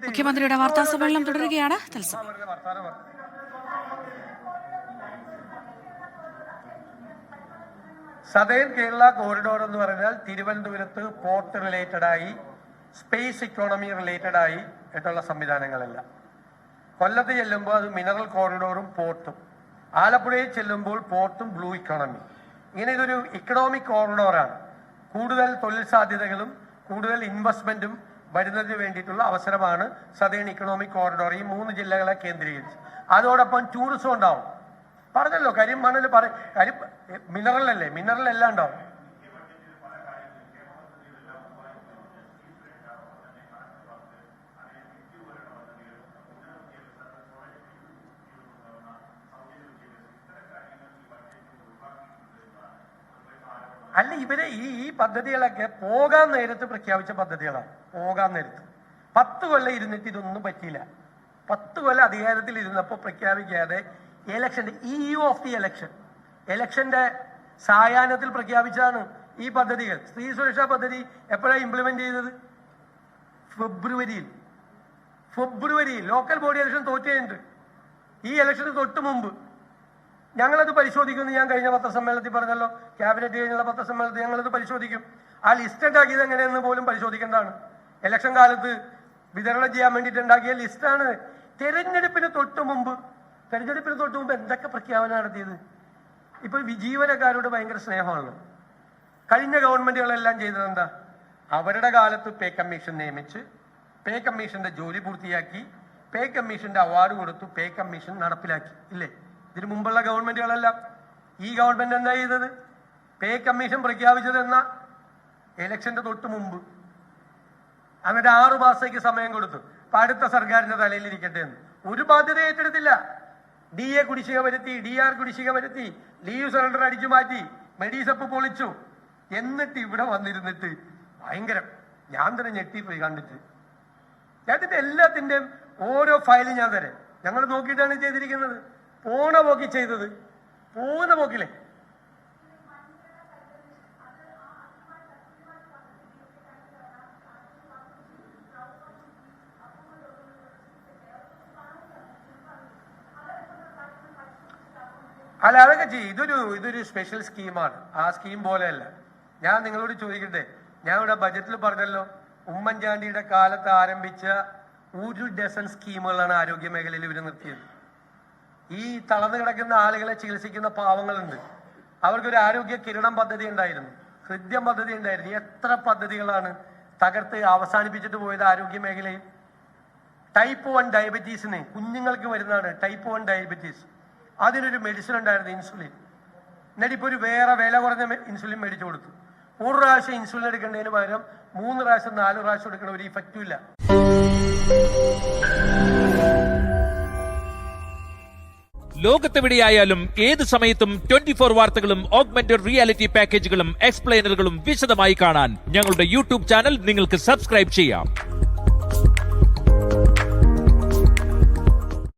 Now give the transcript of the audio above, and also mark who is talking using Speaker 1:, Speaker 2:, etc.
Speaker 1: മുഖ്യമന്ത്രിയുടെ വാർത്താ സമ്മേളനം തുടരുകയാണ്.
Speaker 2: സദേൺ കേരള കോറിഡോർ എന്ന് പറഞ്ഞാൽ തിരുവനന്തപുരത്ത് പോർട്ട് റിലേറ്റഡായി, സ്പേസ് ഇക്കോണമി റിലേറ്റഡായി ആയിട്ടുള്ള സംവിധാനങ്ങളല്ല. കൊല്ലത്ത് ചെല്ലുമ്പോൾ അത് മിനറൽ കോറിഡോറും പോർട്ടും, ആലപ്പുഴയിൽ ചെല്ലുമ്പോൾ പോർട്ടും ബ്ലൂ ഇക്കോണമി. ഇങ്ങനെ ഇതൊരു ഇക്കണോമിക് കോറിഡോറാണ്. കൂടുതൽ തൊഴിൽ സാധ്യതകളും കൂടുതൽ ഇൻവെസ്റ്റ്മെന്റും വരുന്നതിന് വേണ്ടിയിട്ടുള്ള അവസരമാണ് സദേൺ ഇക്കണോമിക് കോറിഡോർ. ഈ 3 ജില്ലകളെ കേന്ദ്രീകരിച്ച് അതോടൊപ്പം ടൂറിസം ഉണ്ടാവും. പറഞ്ഞല്ലോ, കരിമണൽ മിനറൽ അല്ലേ, മിനറൽ എല്ലാം ഉണ്ടാവും. അല്ല, ഇവരെ ഈ പദ്ധതികളൊക്കെ പോകാൻ നേരത്ത് പ്രഖ്യാപിച്ച പദ്ധതികളാണ്. പോകാൻ നേരത്ത് 10 കൊല്ലം ഇരുന്നിട്ട് ഇതൊന്നും പറ്റിയില്ല. 10 കൊല്ലം അധികാരത്തിൽ ഇരുന്നപ്പോൾ പ്രഖ്യാപിക്കാതെ ഇലക്ഷന്റെ ഓഫ് ദി ഇലക്ഷന്റെ സായാഹ്നത്തിൽ പ്രഖ്യാപിച്ചാണ് ഈ പദ്ധതികൾ. സ്ത്രീ സുരക്ഷാ പദ്ധതി എപ്പോഴാണ് ഇംപ്ലിമെന്റ് ചെയ്തത്? ഫെബ്രുവരിയിൽ ലോക്കൽ ബോഡി ഇലക്ഷൻ തോറ്റേണ്ട്. ഈ ഇലക്ഷന് തൊട്ട് മുമ്പ് ഞങ്ങളത് പരിശോധിക്കുമെന്ന് ഞാൻ കഴിഞ്ഞ പത്രസമ്മേളനത്തിൽ പറഞ്ഞല്ലോ. ക്യാബിനറ്റ് കഴിഞ്ഞുള്ള പത്രസമ്മേളനത്തിൽ ഞങ്ങളത് പരിശോധിക്കും. ആ ലിസ്റ്റ് ഉണ്ടാക്കിയത് എങ്ങനെയെന്ന് പോലും പരിശോധിക്കേണ്ടതാണ്. ഇലക്ഷൻ കാലത്ത് വിതരണം ചെയ്യാൻ വേണ്ടിയിട്ട് ഉണ്ടാക്കിയ ലിസ്റ്റാണ്. തെരഞ്ഞെടുപ്പിന് തൊട്ട് മുമ്പ് എന്തൊക്കെ പ്രഖ്യാപനം നടത്തിയത്? ഇപ്പൊ ജീവനക്കാരോട് ഭയങ്കര സ്നേഹമാണല്ലോ. കഴിഞ്ഞ ഗവൺമെന്റുകളെല്ലാം ചെയ്തത് എന്താ? അവരുടെ കാലത്ത് പേ കമ്മീഷൻ നിയമിച്ച് പേ കമ്മീഷന്റെ ജോലി പൂർത്തിയാക്കി, പേ കമ്മീഷന്റെ അവാർഡ് കൊടുത്തു, പേ കമ്മീഷൻ നടപ്പിലാക്കി. ഇല്ലേ? ഇതിനു മുമ്പുള്ള ഗവൺമെന്റുകളെല്ലാം. ഈ ഗവൺമെന്റ് എന്താ ചെയ്തത്? പേ കമ്മീഷൻ പ്രഖ്യാപിച്ചത് എന്നാ? ഇലക്ഷന്റെ തൊട്ട് മുമ്പ്. എന്നിട്ട് 6 മാസത്തേക്ക് സമയം കൊടുത്തു. അപ്പൊ അടുത്ത സർക്കാരിന്റെ തലയിൽ ഇരിക്കട്ടെ എന്ന്. ഒരു ബാധ്യത ഏറ്റെടുത്തില്ല. DA കുടിശ്ശിക വരുത്തി, DR കുടിശ്ശിക വരുത്തി, ലീവ് സറണ്ടർ അടിച്ചു മാറ്റി, മെഡിസപ്പ് പൊളിച്ചു. എന്നിട്ട് ഇവിടെ വന്നിരുന്നിട്ട് ഭയങ്കരം, ഞാൻ തന്നെ ഞെട്ടിപ്പോയി കണ്ടിട്ട്. അതിന്റെ എല്ലാത്തിന്റെയും ഓരോ ഫയലും ഞാൻ തരാം. ഞങ്ങൾ നോക്കിയിട്ടാണ് ചെയ്തിരിക്കുന്നത്. പോണ പോക്കി ചെയ്തത്. പോകുന്ന പോക്കിലെ അല്ല, അതൊക്കെ ചെയ്യും. ഇതൊരു സ്പെഷ്യൽ സ്കീമാണ്. ആ സ്കീം പോലെയല്ല. ഞാൻ നിങ്ങളോട് ചോദിക്കട്ടെ, ഞാൻ ഇവിടെ ബജറ്റിൽ പറഞ്ഞല്ലോ, ഉമ്മൻചാണ്ടിയുടെ കാലത്ത് ആരംഭിച്ച 1 ഡസൻ സ്കീമുകളാണ് ആരോഗ്യ മേഖലയിൽ ഇവർ നിർത്തിയത്. ഈ തളർന്നു കിടക്കുന്ന ആളുകളെ ചികിത്സിക്കുന്ന പാവങ്ങളുണ്ട്. അവർക്കൊരു ആരോഗ്യ കിരണം പദ്ധതി ഉണ്ടായിരുന്നു, ഹൃദ്യം പദ്ധതി ഉണ്ടായിരുന്നു. എത്ര പദ്ധതികളാണ് തകർത്ത് അവസാനിപ്പിച്ചിട്ട് പോയത് ആരോഗ്യ മേഖലയിൽ. ടൈപ്പ് 1 ഡയബറ്റീസിന് കുഞ്ഞുങ്ങൾക്ക് വരുന്നതാണ് ടൈപ്പ് 1 ഡയബറ്റീസ്. അതിനൊരു മെഡിസിൻ ഉണ്ടായിരുന്നു, ഇൻസുലിൻ. എന്നിട്ട് ഇപ്പോൾ ഒരു വേറെ വില കുറഞ്ഞ ഇൻസുലിൻ മേടിച്ചു കൊടുത്തു. 1 പ്രാവശ്യം ഇൻസുലിൻ എടുക്കേണ്ടതിന് പകരം 3 പ്രാവശ്യം 4 പ്രാവശ്യം എടുക്കണ ഒരു ഇഫക്റ്റും ഇല്ല.
Speaker 3: ലോകത്തെവിടെയായാലും ഏത് സമയത്തും 24 വാർത്തകളും ഓഗ്മെന്റഡ് റിയാലിറ്റി പാക്കേജുകളും എക്സ്പ്ലെയിനറുകളും വിശദമായി കാണാൻ ഞങ്ങളുടെ യൂട്യൂബ് ചാനൽ നിങ്ങൾക്ക് സബ്സ്ക്രൈബ് ചെയ്യാം.